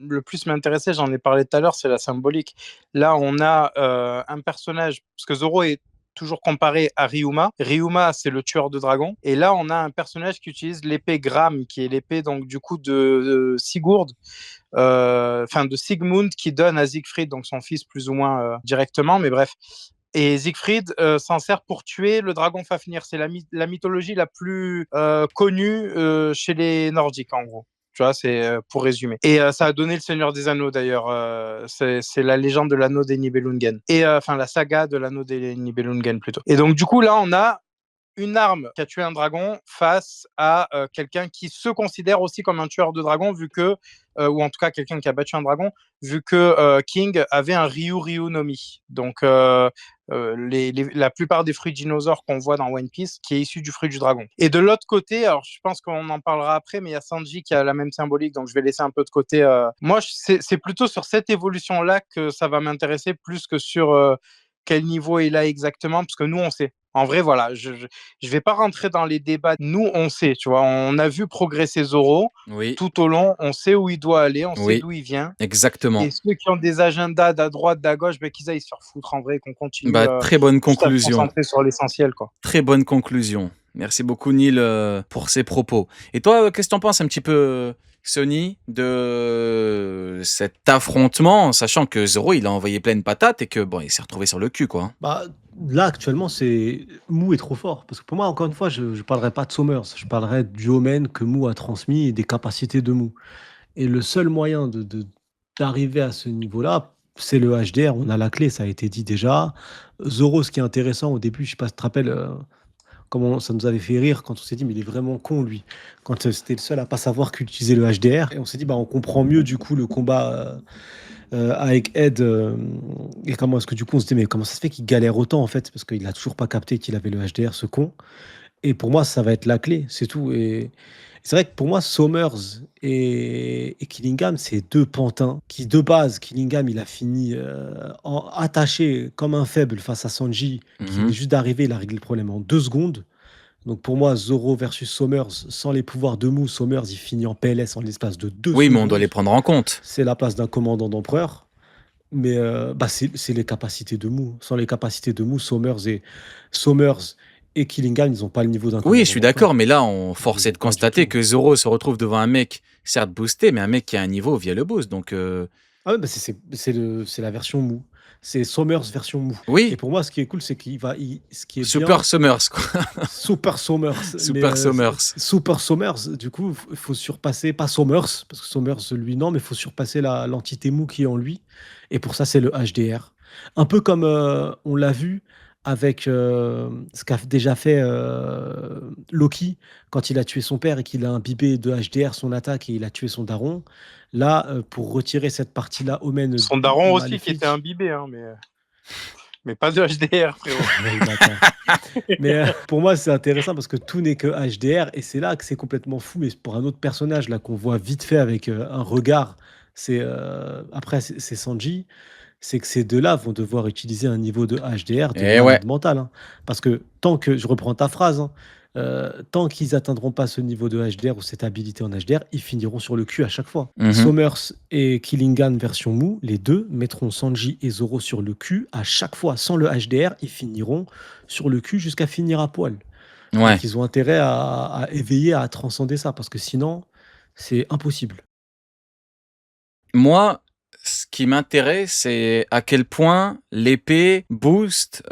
le plus m'intéressait, j'en ai parlé tout à l'heure, c'est la symbolique. Là, on a un personnage, parce que Zoro est toujours comparé à Ryuma. Ryuma, c'est le tueur de dragons. Et là, on a un personnage qui utilise l'épée Gram, qui est l'épée donc du coup de Sigurd, enfin de Sigmund, qui donne à Siegfried, donc son fils plus ou moins directement, mais bref. Et Siegfried s'en sert pour tuer le dragon Fafnir. C'est la mythologie la plus connue chez les Nordiques, en gros. Tu vois, c'est pour résumer. Et ça a donné le Seigneur des Anneaux, d'ailleurs. C'est la légende de l'anneau des Nibelungen. Et enfin, la saga de l'anneau des Nibelungen, plutôt. Et donc, du coup, là, on a une arme qui a tué un dragon face à quelqu'un qui se considère aussi comme un tueur de dragon, vu que, ou en tout cas quelqu'un qui a battu un dragon, vu que King avait un Ryu no Mi. Donc, la plupart des fruits dinosaures qu'on voit dans One Piece, qui est issu du fruit du dragon. Et de l'autre côté, alors je pense qu'on en parlera après, mais il y a Sanji qui a la même symbolique, donc je vais laisser un peu de côté. Moi, c'est plutôt sur cette évolution-là que ça va m'intéresser, plus que sur quel niveau il a exactement, parce que nous, on sait. En vrai, voilà, je vais pas rentrer dans les débats. Nous, on sait, tu vois, on a vu progresser Zoro Oui, tout au long, on sait où il doit aller, on sait oui, d'où il vient. Et exactement. ceux qui ont des agendas d'à droite, d'à gauche, ben, qu'ils aillent se faire foutre en vrai, qu'on continue Bah, très bonne juste à se conclusion. concentrer sur l'essentiel, quoi. Très bonne conclusion. Merci beaucoup, Neil, pour ces propos. Et toi, qu'est-ce que t'en penses un petit peu, Sony, de cet affrontement, sachant que Zoro, il a envoyé pleine patate et que, bon, il s'est retrouvé sur le cul, quoi. Bah, là, actuellement, c'est Mou est trop fort. Parce que pour moi, encore une fois, je ne parlerai pas de Somers. Je parlerai du Omen que Mou a transmis et des capacités de Mou. Et le seul moyen d'arriver à ce niveau-là, c'est le HDR. On a la clé, ça a été dit déjà. Zoro, ce qui est intéressant au début, je sais pas si tu te rappelles, comment ça nous avait fait rire quand on s'est dit, mais il est vraiment con, lui. Quand c'était le seul à pas savoir qu'utiliser le HDR. Et on s'est dit, bah, on comprend mieux, du coup, le combat avec Ed. Et comment est-ce que, du coup, on se dit, mais comment ça se fait qu'il galère autant, en fait? Parce qu'il a toujours pas capté qu'il avait le HDR, ce con. Et pour moi, ça va être la clé, c'est tout. Et c'est vrai que pour moi, Somers et Killingham, c'est deux pantins qui, de base, Killingham, il a fini attaché comme un faible face à Sanji, qui venait Mhm. juste d'arriver, il a réglé le problème en 2 secondes. Donc pour moi, Zoro versus Somers, sans les pouvoirs de Mou, Somers, il finit en PLS en l'espace de deux Oui, mais on doit secondes. les prendre en compte. C'est la place d'un commandant d'empereur. Mais bah, c'est les capacités de Mou. Sans les capacités de Mou, Somers et Killingham, ils n'ont pas le niveau d'un Oui, je commandant suis d'accord, d'empereur. mais là, on Ils les force est ont de pas du constater tout. que Zoro se retrouve devant un mec, certes boosté, mais un mec qui a un niveau via le boost. Donc, Ah ouais, bah c'est la version Mou. C'est Somers version Mou. Et oui, pour moi, ce qui est cool, c'est ce qui est Super bien, Summers, quoi. Super Somers. Mais Super Summers. Super Somers, du coup, il faut surpasser, pas Somers, parce que Somers, lui, non, mais il faut surpasser l'entité Mou qui est en lui. Et pour ça, c'est le HDR. Un peu comme on l'a vu avec ce qu'a déjà fait Loki quand il a tué son père et qu'il a imbibé de HDR son attaque et il a tué son daron. Là, pour retirer cette partie-là, Omen Son daron aussi qui était maléfique. imbibé, hein, mais pas de HDR, frérot. Ouais, le bâtard. Mais pour moi, c'est intéressant parce que tout n'est que HDR et c'est là que c'est complètement fou. Et pour un autre personnage là qu'on voit vite fait avec un regard, après c'est Sanji, c'est que ces deux-là vont devoir utiliser un niveau de HDR de Eh ouais. malade mental, hein. Parce que tant que, je reprends ta phrase, hein, tant qu'ils atteindront pas ce niveau de HDR ou cette habilité en HDR, ils finiront sur le cul à chaque fois. Mhm. Somers et Killingham version mou, les deux mettront Sanji et Zoro sur le cul à chaque fois. Sans le HDR, ils finiront sur le cul jusqu'à finir à poil. Ouais. Donc ils ont intérêt à éveiller, à transcender ça, parce que sinon, c'est impossible. Moi, ce qui m'intéresse, c'est à quel point l'épée booste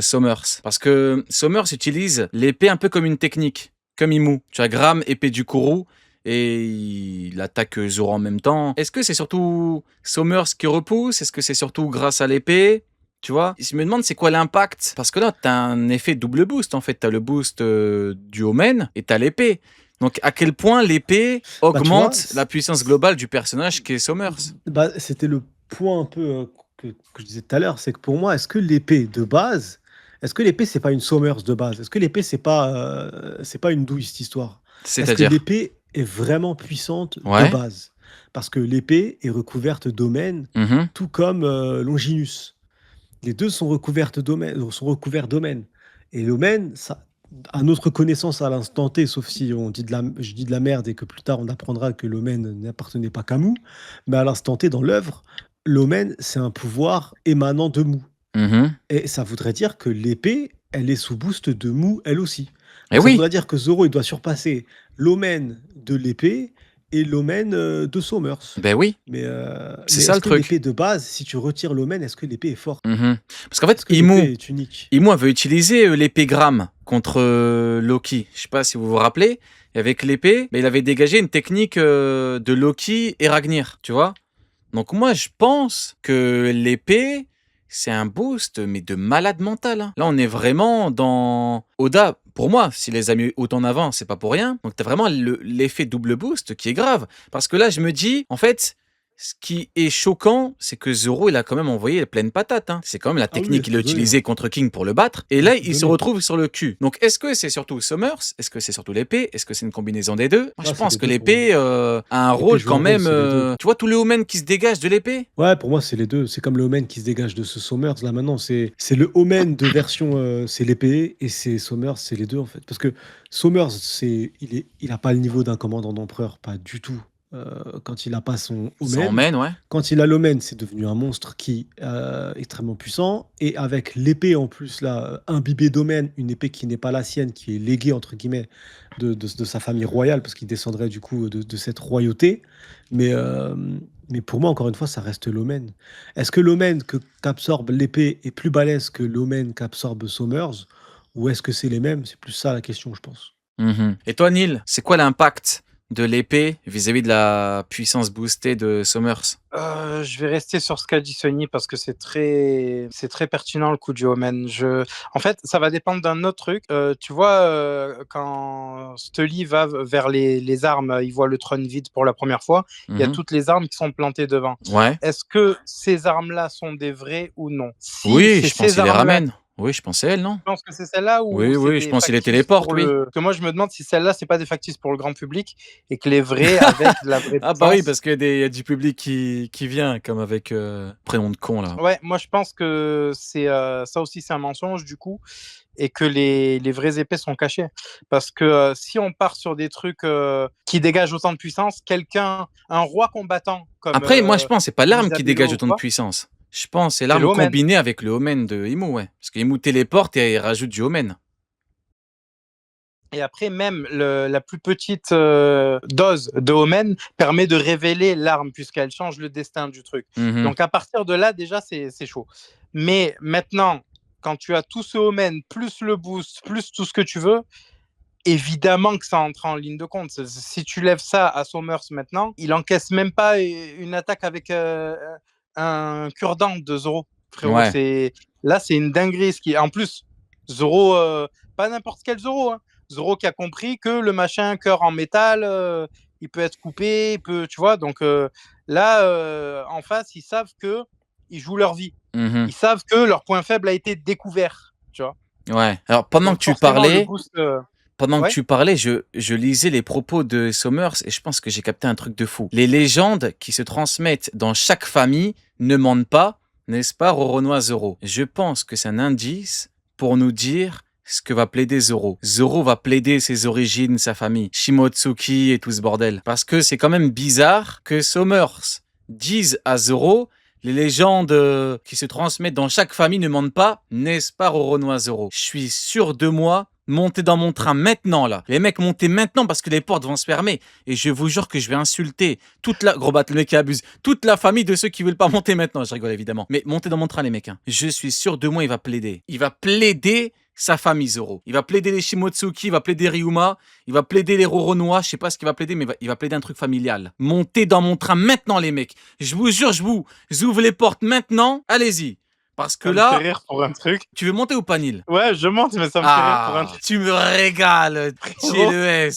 Somers. Parce que Somers utilise l'épée un peu comme une technique, comme Imu. Tu as Gram, épée du Kourou, et il attaque Zoro en même temps. Est-ce que c'est surtout Somers qui repousse? Est-ce que c'est surtout grâce à l'épée? Tu vois? Je me demande c'est quoi l'impact. Parce que là, t'as un effet double boost en fait. T'as le boost du Omen et t'as l'épée. Donc, à quel point l'épée Bah, tu vois, augmente la puissance globale du personnage qui est Somers? bah, c'était le point un peu que je disais tout à l'heure, c'est que pour moi, est-ce que l'épée de base, est-ce que l'épée c'est pas une Somers de base? Est-ce que l'épée c'est pas une douille cette histoire? Est-ce que C'est-à-dire? l'épée est vraiment puissante de Ouais. base? Parce que l'épée est recouverte d'Omen, Mhm. tout comme Longinus. Les deux sont recouverts d'Omen. Et l'Omen, ça, à notre connaissance à l'instant T, sauf si je dis de la merde et que plus tard on apprendra que l'omen n'appartenait pas qu'à Mu, mais à l'instant T dans l'œuvre, l'omen c'est un pouvoir émanant de Mu. Mhm. Et ça voudrait dire que l'épée, elle est sous boost de Mu elle aussi. Eh Donc ça oui, voudrait dire que Zoro il doit surpasser l'omen de l'épée et l'omen de Somers. ben oui, Mais, c'est mais ça est-ce le que truc. l'épée de base, si tu retires l'omen, est-ce que l'épée est forte? Mhm. Parce qu'en fait, Est-ce que l'épée est unique? Imu avait utilisé l'épigramme contre Loki. Je sais pas si vous vous rappelez. Et avec l'épée, mais il avait dégagé une technique de Loki et Ragnir, tu vois. Donc moi, je pense que l'épée, c'est un boost, mais de malade mental, hein. Là, on est vraiment dans Oda. Pour moi, s'il les a mis autant en avant, c'est pas pour rien. Donc t'as vraiment l'effet double boost qui est grave. Parce que là, je me dis, en fait, ce qui est choquant, c'est que Zoro, il a quand même envoyé pleine patate, hein. C'est quand même la Ah oui, technique qu'il a tout donné, hein. utilisée contre King pour le battre. Et Il là, a tout il se donné. retrouve sur le cul. Donc, est-ce que c'est surtout Summers? Est-ce que c'est surtout l'épée? Est-ce que c'est une combinaison des deux? Moi, je Ah, c'est pense les que deux pour moi. l'épée a un L'épée rôle joue quand un rôle, même. c'est les deux. Tu vois tous les Omen qui se dégagent de l'épée? Ouais, pour moi, c'est les deux. C'est comme le Omen qui se dégage de ce Somers. Là, maintenant, c'est le Omen de version, c'est l'épée, et c'est Somers, c'est les deux, en fait. Parce que Somers, il a pas le niveau d'un commandant d'empereur, pas du tout. Quand il a pas son Ça Omen. emmène, ouais. Quand il a l'Omen, c'est devenu un monstre qui extrêmement puissant. Et avec l'épée en plus, là, imbibée d'Omen, une épée qui n'est pas la sienne, qui est léguée, entre guillemets, de sa famille royale, parce qu'il descendrait du coup de cette royauté. Mais, euh, mais pour moi, encore une fois, ça reste l'Omen. Est-ce que l'Omen qu'absorbe l'épée est plus balèze que l'Omen qu'absorbe Somers? Ou est-ce que c'est les mêmes? C'est plus ça la question, je pense. Mhm. Et toi, Neil, c'est quoi l'impact de l'épée vis-à-vis de la puissance boostée de Summers? Je vais rester sur ce qu'a dit Sony parce que c'est très pertinent le coup du Omen. En fait, ça va dépendre d'un autre truc. Tu vois, quand Stully va vers les armes, il voit le trône vide pour la première fois. Il y a Mhm. toutes les armes qui sont plantées devant. Ouais. Est-ce que ces armes-là sont des vraies ou non? Si Oui, c'est je pense ces qu'il les armes-là, ramène. Oui, je pensais elle, non? je pense que c'est celle-là ou Oui, c'est oui, je des pense qu'il les factices téléporte, pour oui. le. Que moi, je me demande si celle-là, c'est pas des factices pour le grand public et que les vrais, avec de la vraie Ah bah oui, puissance. parce qu'il y a du public qui vient, comme avec prénom de con, là. Ouais, moi je pense que c'est ça aussi, c'est un mensonge du coup, et que les vraies épées sont cachées. Parce que si on part sur des trucs qui dégagent autant de puissance, un roi combattant comme Après, moi, je pense que c'est pas l'arme qui dégage Isabello ou autant de quoi, puissance. Je pense que c'est c'est le l'arme Omen. combinée avec le Omen de Imu, ouais. Parce que Imu téléporte et il rajoute du Omen. Et après, même la plus petite dose de Omen permet de révéler l'arme, puisqu'elle change le destin du truc. Mhm. Donc à partir de là, déjà, c'est chaud. Mais maintenant, quand tu as tout ce Omen, plus le boost, plus tout ce que tu veux, évidemment que ça entre en ligne de compte. Si tu lèves ça à Somers maintenant, il encaisse même pas une attaque avec un cure-dent de Zoro. Frérot, Ouais. là, c'est une dinguerie. En plus, Zoro, pas n'importe quel Zoro, hein. Zoro qui a compris que le machin cœur en métal, il peut être coupé, tu vois. Donc là, en face, ils savent que ils jouent leur vie. Mhm. Ils savent que leur point faible a été découvert, tu vois. Ouais. Alors, Donc forcément, le boost. pendant que Ouais. tu parlais, je lisais les propos de Somers et je pense que j'ai capté un truc de fou. Les légendes qui se transmettent dans chaque famille ne mentent pas, n'est-ce pas, Roronoa Zoro? Je pense que c'est un indice pour nous dire ce que va plaider Zoro. Zoro va plaider ses origines, sa famille, Shimotsuki et tout ce bordel. Parce que c'est quand même bizarre que Somers dise à Zoro les légendes qui se transmettent dans chaque famille ne mentent pas, n'est-ce pas, Roronoa Zoro? Je suis sûr de moi. Montez dans mon train maintenant, là. Les mecs, montez maintenant parce que les portes vont se fermer. Et je vous jure que je vais insulter toute la... Gros bat, le mec qui abuse. Toute la famille de ceux qui veulent pas monter maintenant. Je rigole, évidemment. Mais montez dans mon train, les mecs, hein. Je suis sûr de moi, il va plaider. Il va plaider sa famille, Zoro. Il va plaider les Shimotsuki, il va plaider Ryuma, il va plaider les Roronoa. Je sais pas ce qu'il va plaider, mais il va plaider un truc familial. Montez dans mon train maintenant, les mecs. Je vous jure, je vous ouvre les portes maintenant. Allez-y. Parce que Ça me fait là, rire pour un truc. tu veux monter ou pas, Nil? Ouais, je monte, mais ça me fait rire pour un Ah, truc. tu me régales, Frérot, GLES.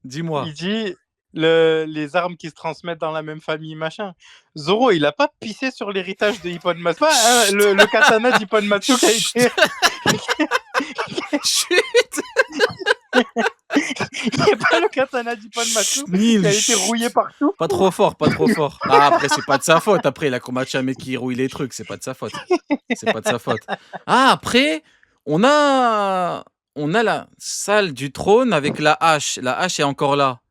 Dis-moi. il dit les armes qui se transmettent dans la même famille, machin. Zoro, il a pas pissé sur l'héritage de Hippon Matsu. Pas, hein, Chut. le katana d'Hippon Matsu qui a été. Chut. Il n'y a pas le katana d'Hippon Matsu Nil. qui a été rouillé partout. Pas trop fort, pas trop fort. Ah, après, c'est pas de sa faute. Après, il a combattu un mec qui rouille les trucs. C'est pas de sa faute. C'est pas de sa faute. Ah, après, on a on a la salle du trône avec la hache. La hache est encore là.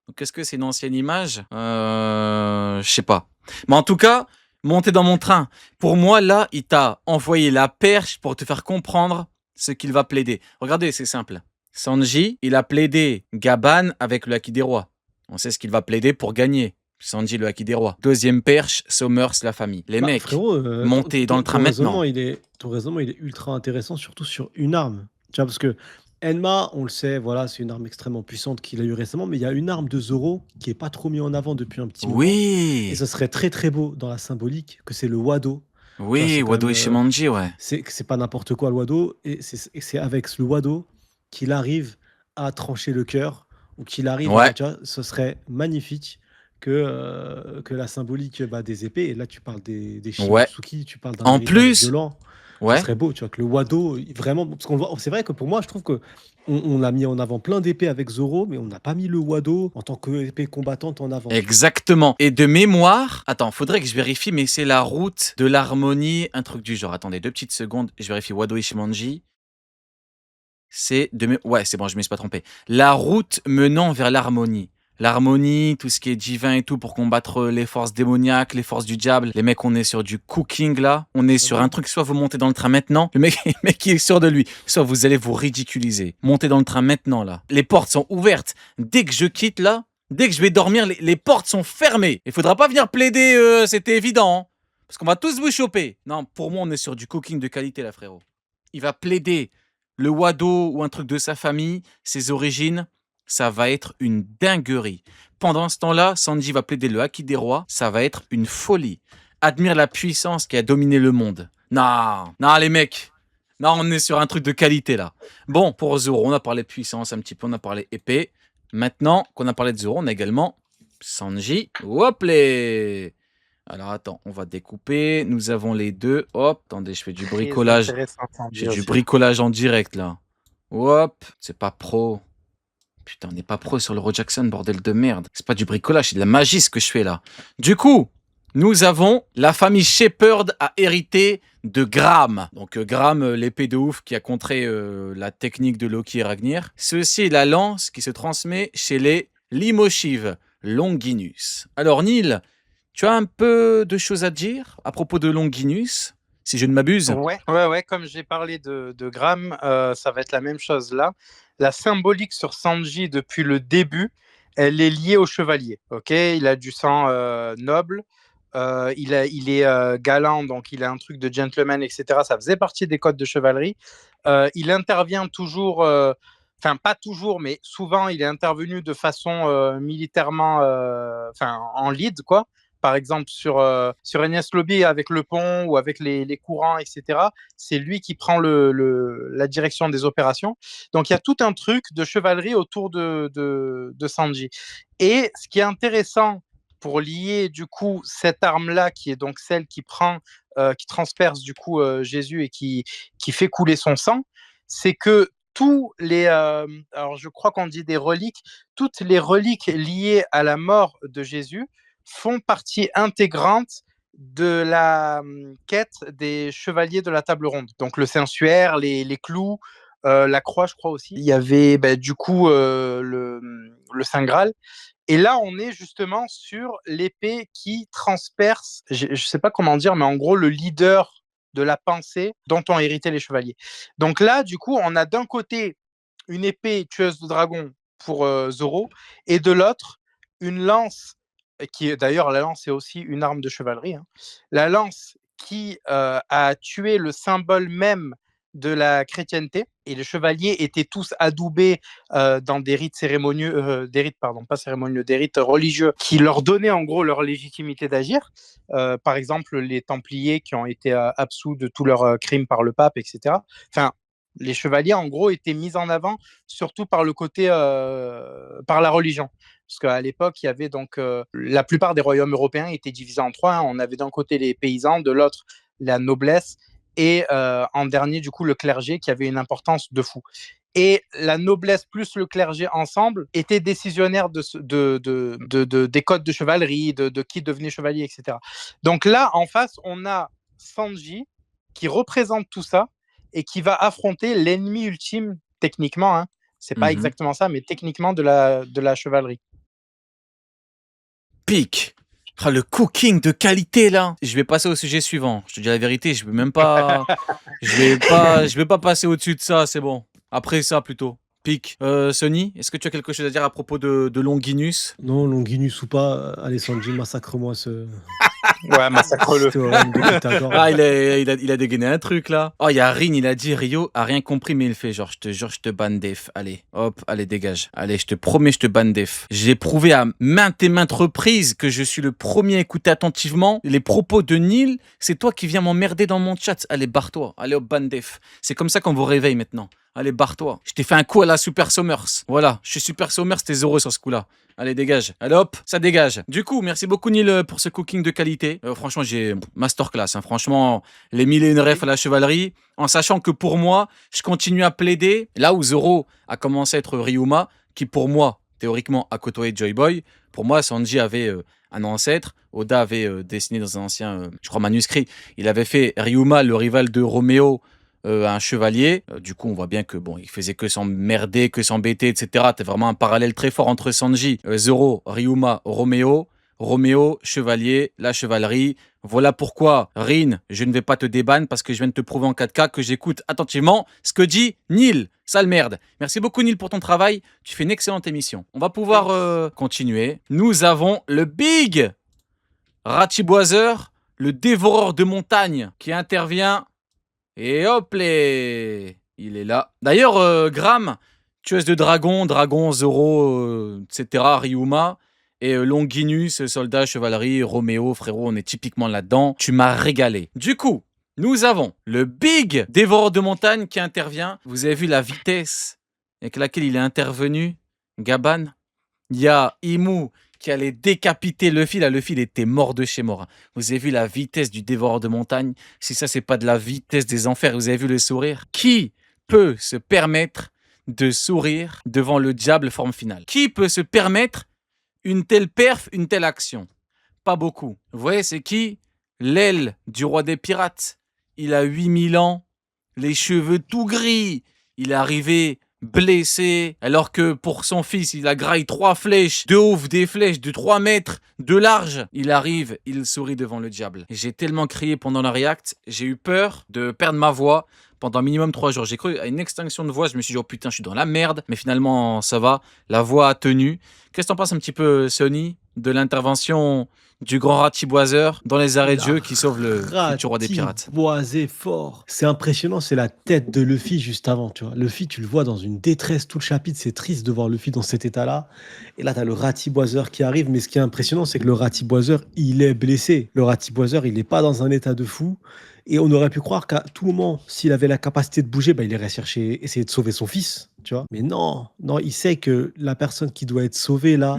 Donc, est-ce que c'est une ancienne image? Je sais pas. Mais en tout cas, montez dans mon train. Pour moi, là, il t'a envoyé la perche pour te faire comprendre ce qu'il va plaider. Regardez, c'est simple. Sanji, il a plaidé Gaban avec le Haki des Rois. On sait ce qu'il va plaider pour gagner. Sanji, le Haki des Rois. Deuxième perche, Somers, la famille. Les Bah, mecs, frérot, montez dans le train maintenant. ton raisonnement, il est ultra intéressant, surtout sur une arme. Tu vois, parce que Enma, on le sait, voilà, c'est une arme extrêmement puissante qu'il a eu récemment, mais il y a une arme de Zoro qui est pas trop mise en avant depuis un petit moment. Et Oui, ce serait très très beau dans la symbolique que c'est le Wado. Tu vois, oui, c'est quand Wado même, Ishimanji, ouais. c'est pas n'importe quoi le Wado, et c'est avec le Wado qu'il arrive à trancher le cœur, ou qu'il arrive à, Ouais, tu vois, ce serait magnifique que la symbolique bah, des épées, et là tu parles des ouais. Shimotsuki, tu parles d'un En héritage plus, violent, ce ouais, serait beau, tu vois, que le Wado, vraiment, parce qu'on le voit, c'est vrai que pour moi, je trouve que on a mis en avant plein d'épées avec Zoro, mais on n'a pas mis le Wado en tant qu'épée combattante en avant, tu vois. exactement. Et de mémoire, attends, faudrait que je vérifie, mais c'est la route de l'harmonie, un truc du genre. Attendez, 2 petites secondes, je vérifie Wado Ishimanji. Ouais, c'est bon, je me suis pas trompé. La route menant vers l'harmonie. L'harmonie, tout ce qui est divin et tout pour combattre les forces démoniaques, les forces du diable. Les mecs, on est sur du cooking là. On est sur un truc, soit vous montez dans le train maintenant. Le mec, il est sûr de lui. Soit vous allez vous ridiculiser. Montez dans le train maintenant là. Les portes sont ouvertes. Dès que je quitte là, dès que je vais dormir, les portes sont fermées. Il faudra pas venir plaider, c'était évident, hein. Parce qu'on va tous vous choper. Non, pour moi, on est sur du cooking de qualité là, frérot. Il va plaider le Wado ou un truc de sa famille, ses origines, ça va être une dinguerie. Pendant ce temps-là, Sanji va plaider le Haki des Rois, ça va être une folie. Admire la puissance qui a dominé le monde. Non, non les mecs, non on est sur un truc de qualité là. Bon, pour Zoro, on a parlé de puissance un petit peu, on a parlé épée. Maintenant qu'on a parlé de Zoro, on a également Sanji. Hop les. Alors attends, on va découper. Nous avons les deux. Hop, attendez, je fais du Très bricolage. intéressant, J'ai Sanji du aussi. bricolage en direct là. Hop, c'est pas pro. Putain, on n'est pas pro sur le Roe Jackson, bordel de merde. C'est pas du bricolage, c'est de la magie ce que je fais là. Du coup, nous avons la famille Shepherd a hérité de Gram. Donc Gram, l'épée de ouf qui a contré la technique de Loki et Ragnir. Ceci est la lance qui se transmet chez les Limoshiv Longinus. Alors Neil, tu as un peu de choses à dire à propos de Longinus, si je ne m'abuse? Ouais, comme j'ai parlé de Gram, ça va être la même chose là. La symbolique sur Sanji depuis le début, elle est liée au chevalier. Ok, il a du sang noble, il est galant, donc il a un truc de gentleman, etc. Ça faisait partie des codes de chevalerie. Il intervient toujours, enfin pas toujours, mais souvent il est intervenu de façon militairement, enfin en lead quoi. Par exemple, sur Enies Lobby avec le pont ou avec les courants, etc., c'est lui qui prend la direction des opérations. Donc, il y a tout un truc de chevalerie autour de Sanji. Et ce qui est intéressant pour lier, du coup, cette arme-là, qui est donc celle qui transperce, du coup, Jésus et qui fait couler son sang, c'est que tous les, alors je crois qu'on dit des reliques, toutes les reliques liées à la mort de Jésus font partie intégrante de la quête des chevaliers de la table ronde. Donc le sensuaire, les clous, la croix, je crois aussi. Il y avait du coup le Saint Graal. Et là, on est justement sur l'épée qui transperce, je ne sais pas comment dire, mais en gros, le leader de la pensée dont ont hérité les chevaliers. Donc là, du coup, on a d'un côté une épée tueuse de dragon pour Zoro, et de l'autre, une lance, qui est d'ailleurs, la lance est aussi une arme de chevalerie, hein. La lance qui a tué le symbole même de la chrétienté, et les chevaliers étaient tous adoubés dans des rites cérémonieux, des rites, pardon, pas cérémonieux, des rites religieux qui leur donnaient en gros leur légitimité d'agir. Par exemple, les Templiers qui ont été absous de tous leurs crimes par le pape, etc. Enfin, les chevaliers, en gros, étaient mis en avant surtout par le côté, par la religion. Parce qu'à l'époque, il y avait donc la plupart des royaumes européens étaient divisés en trois, hein. On avait d'un côté les paysans, de l'autre la noblesse, et en dernier, du coup, le clergé qui avait une importance de fou. Et la noblesse plus le clergé ensemble étaient décisionnaires des codes de chevalerie, de qui devenait chevalier, etc. Donc là, en face, on a Sanji qui représente tout ça et qui va affronter l'ennemi ultime techniquement, hein, c'est pas Mhm. exactement ça, mais techniquement de la chevalerie. Pique. Ah, le cooking de qualité là. Je vais passer au sujet suivant. Je te dis la vérité, je vais même pas. Je vais pas passer au-dessus de ça, c'est bon. Après ça plutôt. Pique. Sony, est-ce que tu as quelque chose à dire à propos de Longinus? Non, Longinus ou pas, allez Sanji, massacre-moi ce Ouais, ce massacre-le. théorème de Pythagore. Ah, il a dégainé un truc là. Oh, il y a Rin, il a dit Rio a rien compris, mais il fait genre, je te jure, je te banne def. Allez, hop, allez, dégage. Allez, je te promets, je te banne def. J'ai prouvé à maintes et maintes reprises que je suis le premier à écouter attentivement les propos de Neil. C'est toi qui viens m'emmerder dans mon chat. Allez, barre-toi. Allez, hop, ban def. C'est comme ça qu'on vous réveille maintenant. Allez, barre-toi. Je t'ai fait un coup à la Super Sommers. Voilà, je suis Super Sommers, t'es zéro sur ce coup-là. Allez, dégage. Allez, hop, ça dégage. Du coup, merci beaucoup, Neil, pour ce cooking de qualité. Franchement, j'ai masterclass. Hein. Franchement, les mille et une refs à la chevalerie, en sachant que pour moi, je continue à plaider. Là où Zoro a commencé à être Ryuma, qui pour moi, théoriquement, a côtoyé Joy Boy. Pour moi, Sanji avait un ancêtre. Oda avait dessiné dans un ancien, je crois, manuscrit. Il avait fait Ryuma, le rival de Roméo, un chevalier. Du coup, on voit bien que bon, il faisait que s'emmerder, que s'embêter, etc. T'as vraiment un parallèle très fort entre Sanji, Zoro, Ryuma, Roméo. Roméo, chevalier, la chevalerie. Voilà pourquoi, Rin, je ne vais pas te débanner parce que je viens de te prouver en 4K que j'écoute attentivement ce que dit Neil. Sale merde. Merci beaucoup, Neil, pour ton travail. Tu fais une excellente émission. On va pouvoir continuer. Nous avons le Big Ratiboiseur, le dévoreur de montagne qui intervient. Et hop les, il est là. D'ailleurs, Gram, tueuse de dragon, dragon, Zoro, etc., Ryuma, et Longinus, soldat, chevalerie, Roméo, frérot, on est typiquement là-dedans. Tu m'as régalé. Du coup, nous avons le Big dévoreur de montagne qui intervient. Vous avez vu la vitesse avec laquelle il est intervenu, Gaban. Il y a Imu qui allait décapiter Luffy. Là, Luffy, il était mort de chez mort. Hein. Vous avez vu la vitesse du dévoreur de montagne. Si ça, c'est pas de la vitesse des enfers, vous avez vu le sourire. Qui peut se permettre de sourire devant le diable forme finale? Qui peut se permettre une telle perf, une telle action? Pas beaucoup. Vous voyez, c'est qui? L'aile du roi des pirates. Il a 8000 ans, les cheveux tout gris. Il est arrivé blessé, alors que pour son fils, il a graillé 3 flèches, de haut, des flèches de 3 mètres, de large. Il arrive, il sourit devant le diable. J'ai tellement crié pendant la react, j'ai eu peur de perdre ma voix pendant minimum 3 jours. J'ai cru à une extinction de voix, je me suis dit, oh putain, je suis dans la merde. Mais finalement, ça va, la voix a tenu. Qu'est-ce que t'en penses un petit peu, Sony, de l'intervention du grand ratiboiseur dans les arrêts de jeu qui sauve le futur roi des pirates? Ratiboisé fort. C'est impressionnant, c'est la tête de Luffy juste avant, tu vois. Luffy, tu le vois dans une détresse tout le chapitre, c'est triste de voir Luffy dans cet état-là. Et là, tu as le ratiboiseur qui arrive, mais ce qui est impressionnant, c'est que le ratiboiseur, il est blessé. Le ratiboiseur, il n'est pas dans un état de fou. Et on aurait pu croire qu'à tout moment, s'il avait la capacité de bouger, bah, il irait essayer de sauver son fils, tu vois. Mais non, non, il sait que la personne qui doit être sauvée là,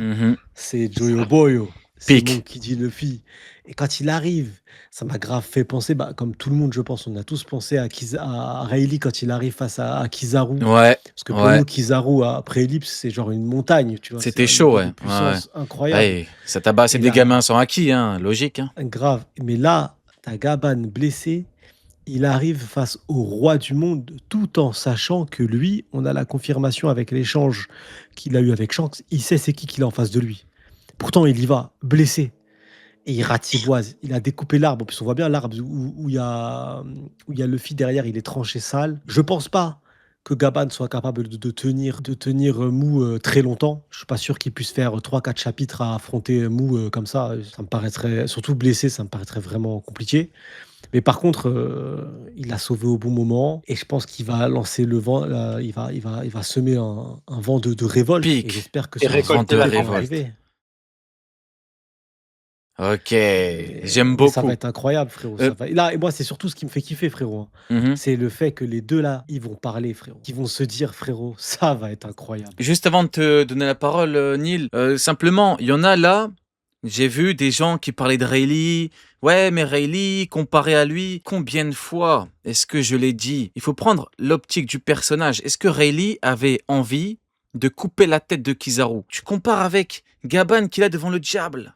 c'est Joyo Boyo. C'est Pique. qui dit Luffy. Et quand il arrive, ça m'a grave fait penser, bah, comme tout le monde, je pense, on a tous pensé à Rayleigh quand il arrive face à Kizaru. Ouais, Parce que pour nous, Kizaru, après Ellipse, c'est genre une montagne, tu vois. c'était C'est un chaud, niveau ouais. de puissance incroyable. Ouais, ça tabassait Et des là, gamins sans acquis, hein, logique. Hein. grave. Mais là, t'as Gaban blessé. Il arrive face au roi du monde tout en sachant que lui, on a la confirmation avec l'échange qu'il a eu avec Shanks. Il sait c'est qui qu'il a en face de lui. Pourtant, il y va, blessé. Et il ratiboise. Il a découpé l'arbre. En plus, on voit bien l'arbre où il y a Luffy derrière. Il est tranché sale. Je pense pas que Gaban soit capable de tenir Mou très longtemps. Je suis pas sûr qu'il puisse faire 3-4 chapitres à affronter Mou comme ça. Ça me paraîtrait, surtout blessé, ça me paraîtrait vraiment compliqué. Mais par contre, il l'a sauvé au bon moment. Et je pense qu'il va lancer le vent. Il va semer un vent de révolte. Et Pique. j'espère que Et ce récolter vent la va révolte. arriver. Ok, j'aime Mais ça beaucoup. va être incroyable, frérot. Et là, et moi, c'est surtout ce qui me fait kiffer, frérot. Mhm. C'est le fait que les deux là, ils vont parler, frérot. Ils vont se dire, frérot, ça va être incroyable. Juste avant de te donner la parole, Neil, simplement, il y en a là, j'ai vu des gens qui parlaient de Rayleigh. Ouais, mais Rayleigh, comparé à lui, combien de fois est-ce que je l'ai dit? Il faut prendre l'optique du personnage. Est-ce que Rayleigh avait envie de couper la tête de Kizaru? Tu compares avec Gaban qu'il a devant le diable.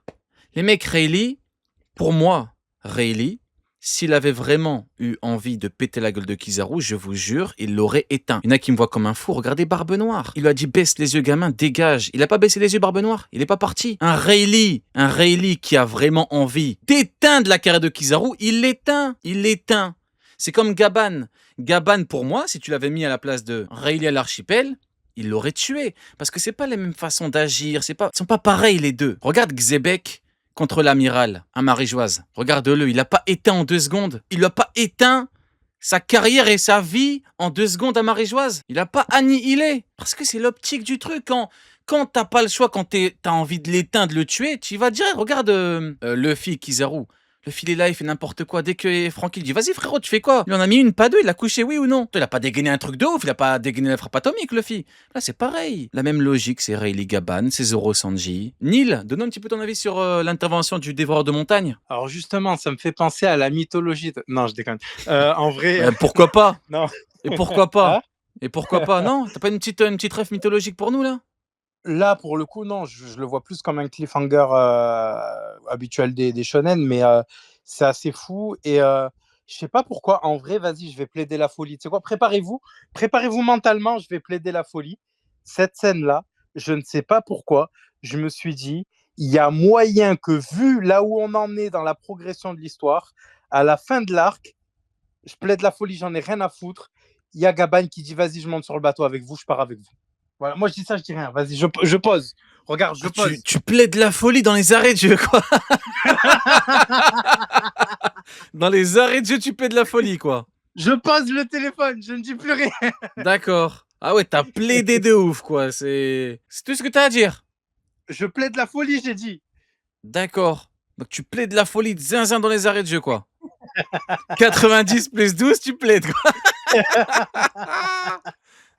Les mecs, Rayleigh, pour moi, Rayleigh, s'il avait vraiment eu envie de péter la gueule de Kizaru, je vous jure, il l'aurait éteint. Il y en a qui me voient comme un fou, regardez Barbe Noire. Il lui a dit baisse les yeux gamin, dégage. Il a pas baissé les yeux Barbe Noire, il est pas parti. Un Rayleigh qui a vraiment envie d'éteindre la carrière de Kizaru, il l'éteint. C'est comme Gaban. Gaban pour moi, si tu l'avais mis à la place de Rayleigh à l'archipel, il l'aurait tué. Parce que c'est pas la même façon d'agir, ils sont pas pareils les deux. Regarde Xebec contre l'amiral, un maréjoise. Regarde-le, il l'a pas éteint en 2 secondes. Il l'a pas éteint sa carrière et sa vie en 2 secondes à maréjoise. Il a pas annihilé. Parce que c'est l'optique du truc. Quand t'as pas le choix, quand t'as envie de l'éteindre, de le tuer, tu vas dire, regarde Luffy, Kizaru. Le filet là, il fait n'importe quoi. Dès que Francky dit, vas-y frérot, tu fais quoi? Il en a mis une, pas 2, il l'a couché, oui ou non? Il a pas dégainé un truc de ouf, il a pas dégainé la frappe atomique, Luffy. Là, c'est pareil. La même logique, c'est Rayleigh Gaban, c'est Zoro Sanji. Neil, donne un petit peu ton avis sur l'intervention du dévoreur de montagne. Alors justement, ça me fait penser à la mythologie. Non, je déconne. En vrai, Pourquoi pas? non. Et pourquoi pas? Hein Et pourquoi pas? Non? T'as pas une petite rêve mythologique pour nous, là? Là, pour le coup, non, je le vois plus comme un cliffhanger habituel des shonen, mais c'est assez fou. Et je sais pas pourquoi, en vrai, vas-y, je vais plaider la folie. Tu sais quoi, préparez-vous mentalement, je vais plaider la folie. Cette scène-là, je ne sais pas pourquoi, je me suis dit, il y a moyen que, vu là où on en est dans la progression de l'histoire, à la fin de l'arc, je plaide la folie, j'en ai rien à foutre. Il y a Gaban qui dit, vas-y, je monte sur le bateau avec vous, je pars avec vous. Voilà, moi je dis ça, je dis rien. Vas-y, je pose. Regarde, je pose. Tu plaides la folie dans les arrêts de jeu, quoi. Dans les arrêts de jeu, tu plaides la folie, quoi. Je pose le téléphone, je ne dis plus rien. D'accord. Ah ouais, t'as plaidé de ouf, quoi. C'est tout ce que t'as à dire. Je plaide la folie, j'ai dit. D'accord. Donc tu plaides la folie de zinzin dans les arrêts de jeu, quoi. 90 plus 12, tu plaides, quoi.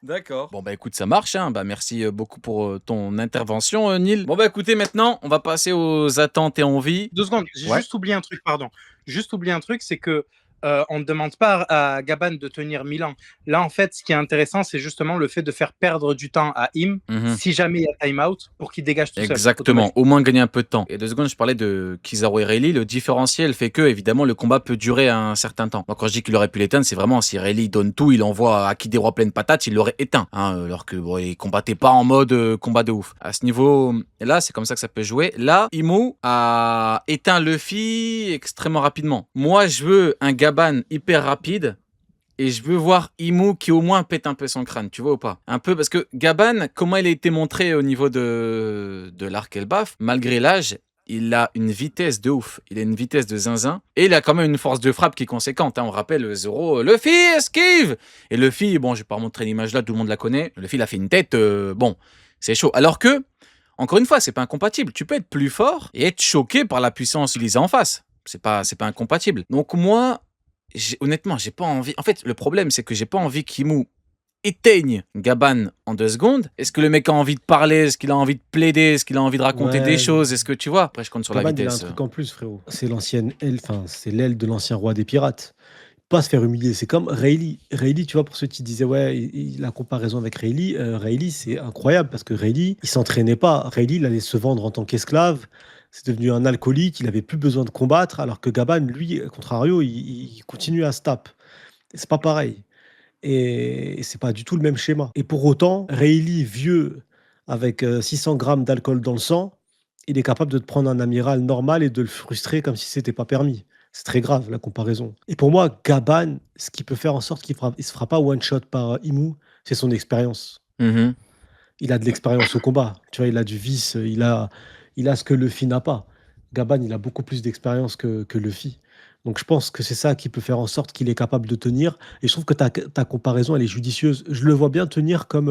D'accord. Bon bah écoute, ça marche, hein. Bah merci beaucoup pour ton intervention, Neil. Bon bah écoutez, maintenant, on va passer aux attentes et envies. 2 secondes, j'ai Ouais. juste oublié un truc, pardon. Juste oublié un truc, c'est que on ne demande pas à Gaban de tenir 1000 ans. Là, en fait, ce qui est intéressant, c'est justement le fait de faire perdre du temps à Im, si jamais il y a time-out, pour qu'il dégage tout seul. Exactement, au moins gagner un peu de temps. Et 2 secondes, je parlais de Kizaru et Rayleigh. Le différentiel fait que, évidemment, le combat peut durer un certain temps. Donc, quand je dis qu'il aurait pu l'éteindre, c'est vraiment si Rayleigh donne tout, il envoie à qui des rois pleines patates, il l'aurait éteint. Hein, alors que bon, il combattait pas en mode combat de ouf. À ce niveau, là, c'est comme ça que ça peut jouer. Là, Imu a éteint Luffy extrêmement rapidement. Moi, je veux un Gaban hyper rapide. Et je veux voir Imu qui au moins pète un peu son crâne, tu vois ou pas? Un peu, parce que Gaban, comment il a été montré au niveau de l'arc Elbaf, malgré l'âge, il a une vitesse de ouf. Il a une vitesse de zinzin. Et il a quand même une force de frappe qui est conséquente. Hein. On rappelle Zoro, Luffy esquive. Et Luffy, bon, je vais pas remontrer l'image là, tout le monde la connaît. Luffy, il a fait une tête, bon, c'est chaud. Alors que, encore une fois, c'est pas incompatible. Tu peux être plus fort et être choqué par la puissance utilisée en face. C'est pas incompatible. Donc moi, honnêtement, j'ai pas envie. En fait, le problème, c'est que j'ai pas envie qu'Imu éteigne Gaban en 2 secondes. Est-ce que le mec a envie de parler? Est-ce qu'il a envie de plaider? Est-ce qu'il a envie de raconter des choses? Est-ce que tu vois? Après, je compte sur Gaban, la il a un vitesse. truc en plus, frérot. C'est l'ancienne aile, enfin, c'est l'aile de l'ancien roi des pirates. Pas se faire humilier. C'est comme Rayleigh. Rayleigh, tu vois, pour ceux qui disaient, ouais, la comparaison avec Rayleigh, Rayleigh, c'est incroyable parce que Rayleigh, il s'entraînait pas. Rayleigh, il allait se vendre en tant qu'esclave. C'est devenu un alcoolique. Il avait plus besoin de combattre. Alors que Gaban, lui, contrario, il continue à se taper. C'est pas pareil. Et c'est pas du tout le même schéma. Et pour autant, Rayleigh, vieux, avec 600 grammes d'alcool dans le sang, il est capable de te prendre un amiral normal et de le frustrer comme si c'était pas permis. C'est très grave la comparaison. Et pour moi, Gaban, ce qui peut faire en sorte qu'il ne se fera pas one shot par Imu, c'est son expérience. Mhm. Il a de l'expérience au combat. Tu vois, il a du vice, il a ce que Luffy n'a pas. Gaban, il a beaucoup plus d'expérience que Luffy. Donc je pense que c'est ça qui peut faire en sorte qu'il est capable de tenir. Et je trouve que ta comparaison, elle est judicieuse. Je le vois bien tenir comme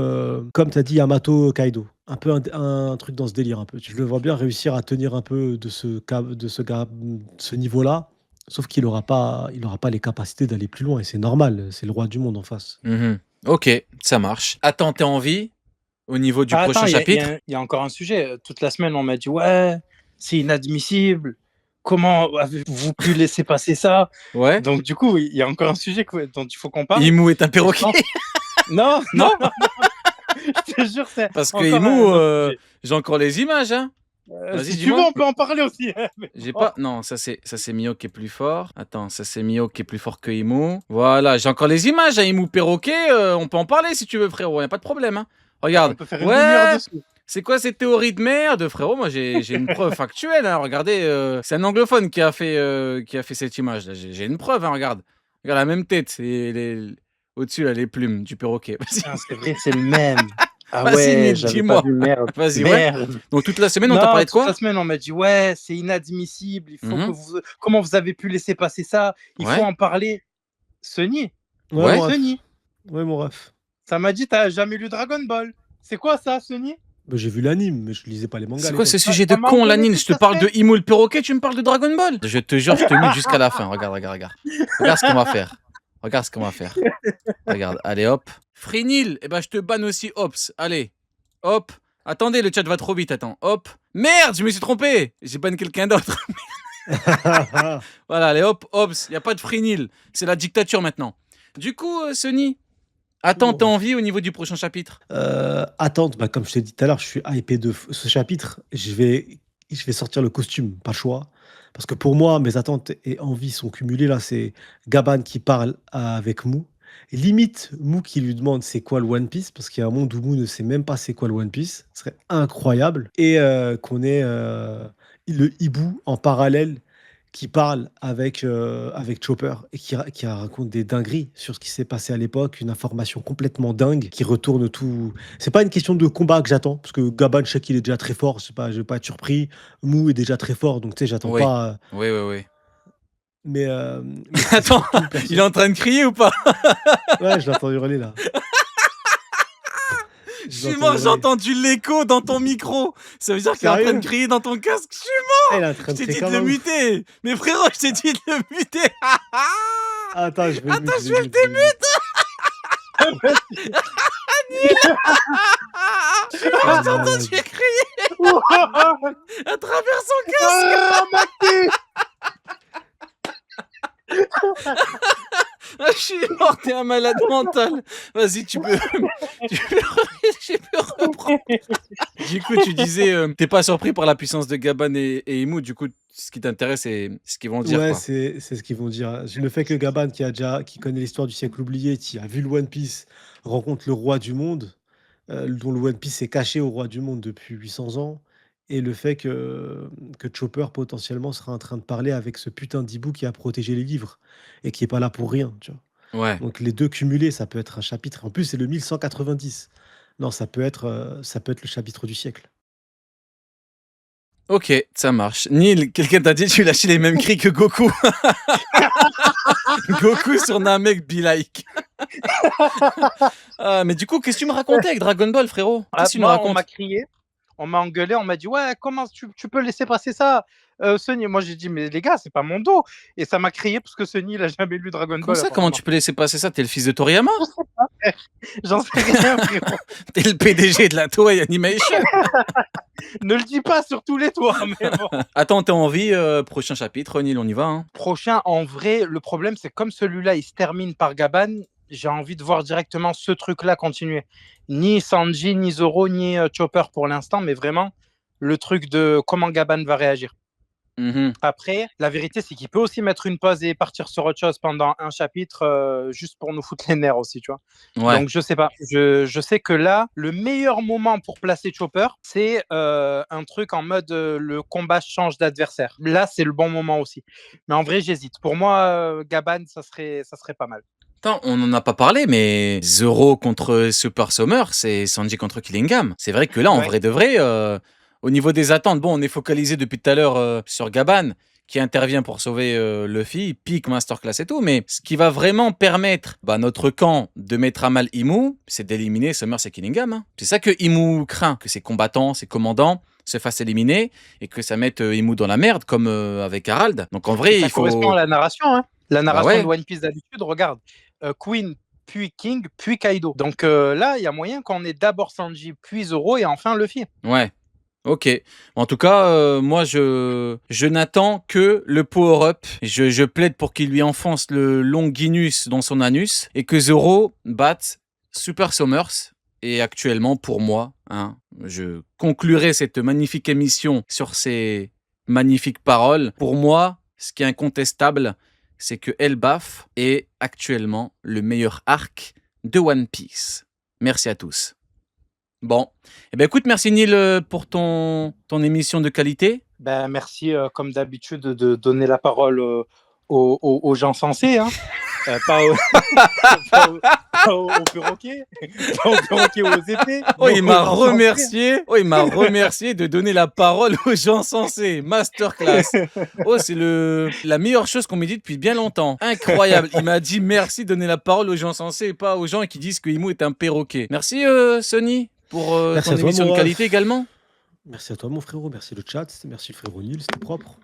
tu as dit Yamato Kaido. Un peu un truc dans ce délire un peu. Je le vois bien réussir à tenir un peu de ce niveau-là. Sauf qu'il n'aura pas les capacités d'aller plus loin. Et c'est normal, c'est le roi du monde en face. Mhm. Ok, ça marche. Attends, t'es envie au niveau du prochain chapitre? Il y a encore un sujet. Toute la semaine, on m'a dit, ouais, c'est inadmissible. Comment avez-vous pu laisser passer ça? Ouais. Donc, du coup, il y a encore un sujet dont il faut qu'on parle. Imu est un perroquet. Non, Non. je te jure, c'est. Parce que encore Imu, j'ai encore les images. Hein. Vas-y, Si tu veux, dis-moi. on peut en parler aussi. Hein, mais J'ai bon. pas. Non, ça c'est Mio qui est plus fort. Attends, ça c'est Mio qui est plus fort que Imu. Voilà, j'ai encore les images à Imu perroquet. On peut en parler si tu veux, frérot. Y a pas de problème. Hein. On Regarde. peut faire une demi-heure Ouais. dessus. C'est quoi cette théorie de merde, frérot? Moi, j'ai une preuve factuelle. Hein. Regardez, c'est un anglophone qui a fait cette image. Là. J'ai une preuve. Hein, regarde. Regarde la même tête. Au-dessus, là, les plumes du perroquet. Vas-y, Putain, c'est vrai, c'est le même. Ah vas-y, ouais, Nil, j'avais pas dis-moi. vu, merde. Vas-y, ouais. Merde. Donc, toute la semaine, on t'a Non, parlé de toute la quoi? semaine, on m'a dit, ouais, c'est inadmissible. Il faut que Mhm. vous. Comment vous avez pu laisser passer ça? Il faut Ouais. en parler. Sony. Ouais, Ouais. mon ref. Sony. Ouais, mon ref. Ça m'a dit, t'as jamais lu Dragon Ball. C'est quoi ça, Sony? Bah, j'ai vu l'anime, mais je lisais pas les mangas à C'est quoi ce l'époque. sujet de Ça m'a con, là, engueulé Nil? toute Je te la parle de semaine. Imo le perroquet, tu me parles de Dragon Ball? Je te jure, je te mute jusqu'à la fin. Regarde, regarde, regarde. Regarde ce qu'on va faire. Regarde ce qu'on va faire. Regarde, allez, hop. Free Nil, eh ben, je te banne aussi, Ops. Allez, hop. Attendez, le chat va trop vite, attends. Hop. Merde, je me suis trompé. J'ai banne quelqu'un d'autre. Voilà, allez, hop, Ops. Y a pas de Free Nil. C'est la dictature maintenant. Du coup, Sony, attends, Bon, t'as bref. envie au niveau du prochain chapitre? Attente, bah, comme je t'ai dit tout à l'heure, je suis hypé de ce chapitre. Je vais sortir le costume, pas le choix. Parce que pour moi, mes attentes et envies sont cumulées. Là, c'est Gaban qui parle avec Mou. Et limite, Mou qui lui demande c'est quoi le One Piece. Parce qu'il y a un monde où Mou ne sait même pas c'est quoi le One Piece. Ce serait incroyable. Et qu'on ait le hibou en parallèle qui parle avec Chopper et qui raconte des dingueries sur ce qui s'est passé à l'époque, une information complètement dingue qui retourne tout. C'est pas une question de combat que j'attends, parce que Gaban, je sais qu'il est déjà très fort, je vais pas être surpris. Mou est déjà très fort, donc tu sais, j'attends Oui. pas. Oui, oui, oui. Mais c'est Attends, surtout le il est en train de crier ou pas? Ouais, je l'entends hurler là. Je Je suis l'entends mort, j'ai hurler. entendu l'écho dans ton micro. Ça veut dire qu'il est en train de Sérieux? crier dans ton casque. Je suis Ah, il est en train Je de t'ai crier dit de comme le un ouf. muter. Mais frérot, je t'ai dit de le muter. Attends, je vais le Attends, mute, je je vais vais le le mute, je vais le mute. J'ai Ah, entendu malade. crier à travers son casque. Ah, Maxi. Ah, je suis mort, t'es un malade mental. Vas-y, tu peux reprendre. Du coup, tu disais, t'es pas surpris par la puissance de Gaban et Emu. Du coup, ce qui t'intéresse, c'est ce qu'ils vont dire, Ouais, quoi. c'est ce qu'ils vont dire. Le fait que Gaban, qui connaît l'histoire du siècle oublié, qui a vu le One Piece, rencontre le roi du monde, dont le One Piece est caché au roi du monde depuis 800 ans, et le fait que Chopper potentiellement sera en train de parler avec ce putain d'hibou qui a protégé les livres et qui est pas là pour rien, tu vois. Ouais. Donc les deux cumulés, ça peut être un chapitre. En plus, c'est le 1190. Non, ça peut être le chapitre du siècle. Ok, ça marche. Neil, quelqu'un t'a dit tu lâchais les mêmes cris que Goku. Goku sur Namek be like. Ah, mais du coup, qu'est-ce que tu me racontais avec Dragon Ball, frérot? Qu'est-ce que tu nous Moi, on racontes? m'a crié, on m'a engueulé, on m'a dit, ouais, comment tu peux laisser passer ça, Sony? Moi, j'ai dit, mais les gars, c'est pas mon dos. Et ça m'a crié parce que Sony, il a jamais lu Dragon Comment Ball, ça, comment apparemment. tu peux laisser passer ça? T'es le fils de Toriyama? Je sais pas, frère. J'en sais rien, frérot. T'es le PDG de la Toei Animation? Ne le dis pas sur tous les toits, mais bon. Attends, t'as envie, prochain chapitre, Neil, on y va, hein. Prochain, en vrai, le problème, c'est comme celui-là, il se termine par Gaban, j'ai envie de voir directement ce truc-là continuer. Ni Sanji, ni Zoro, ni Chopper pour l'instant, mais vraiment le truc de comment Gaban va réagir. Mhm. Après, la vérité, c'est qu'il peut aussi mettre une pause et partir sur autre chose pendant un chapitre, juste pour nous foutre les nerfs aussi, tu vois. Ouais. Donc, je sais pas. Je sais que là, le meilleur moment pour placer Chopper, c'est un truc en mode le combat change d'adversaire. Là, c'est le bon moment aussi. Mais en vrai, j'hésite. Pour moi, Gaban, ça serait pas mal. Attends, on n'en a pas parlé, mais Zoro contre Super Summer, c'est Sanji contre Killingham. C'est vrai que là, en Ouais. vrai de vrai, au niveau des attentes, bon, on est focalisé depuis tout à l'heure sur Gaban, qui intervient pour sauver Luffy, pique masterclass et tout, mais ce qui va vraiment permettre notre camp de mettre à mal Imu, c'est d'éliminer Summers et Killingham. Hein. C'est ça que Imu craint, que ses combattants, ses commandants se fassent éliminer et que ça mette Imu dans la merde, comme avec Harald. Donc en vrai, Ça il correspond à faut... la narration, hein. La narration ouais. de One Piece d'habitude, regarde. Queen, puis King, puis Kaido. Donc là, il y a moyen qu'on ait d'abord Sanji, puis Zoro et enfin Luffy. Ouais. Ok. En tout cas, moi, je n'attends que le power-up. Je plaide pour qu'il lui enfonce le Longinus dans son anus et que Zoro batte Super Summers Et actuellement, pour moi, hein, je conclurai cette magnifique émission sur ces magnifiques paroles. Pour moi, ce qui est incontestable, c'est que Elbaf est actuellement le meilleur arc de One Piece. Merci à tous. Bon, eh ben écoute, merci Neil pour ton émission de qualité. Ben, merci, comme d'habitude, de donner la parole aux gens sensés, hein. Pas aux, aux perroquets, pas aux perroquets ou aux épées. Oh, mais il aux m'a gens sensés. remercié. Oh, il m'a remercié de donner la parole aux gens sensés. Masterclass. Oh, c'est la meilleure chose qu'on m'ait dit depuis bien longtemps. Incroyable. Il m'a dit merci de donner la parole aux gens sensés et pas aux gens qui disent que Imo est un perroquet. Merci Sony pour Merci ton à toi, émission mon de Ralph. qualité également. Merci à toi, mon frérot. Merci le chat. Merci le frérot Nil. C'était propre.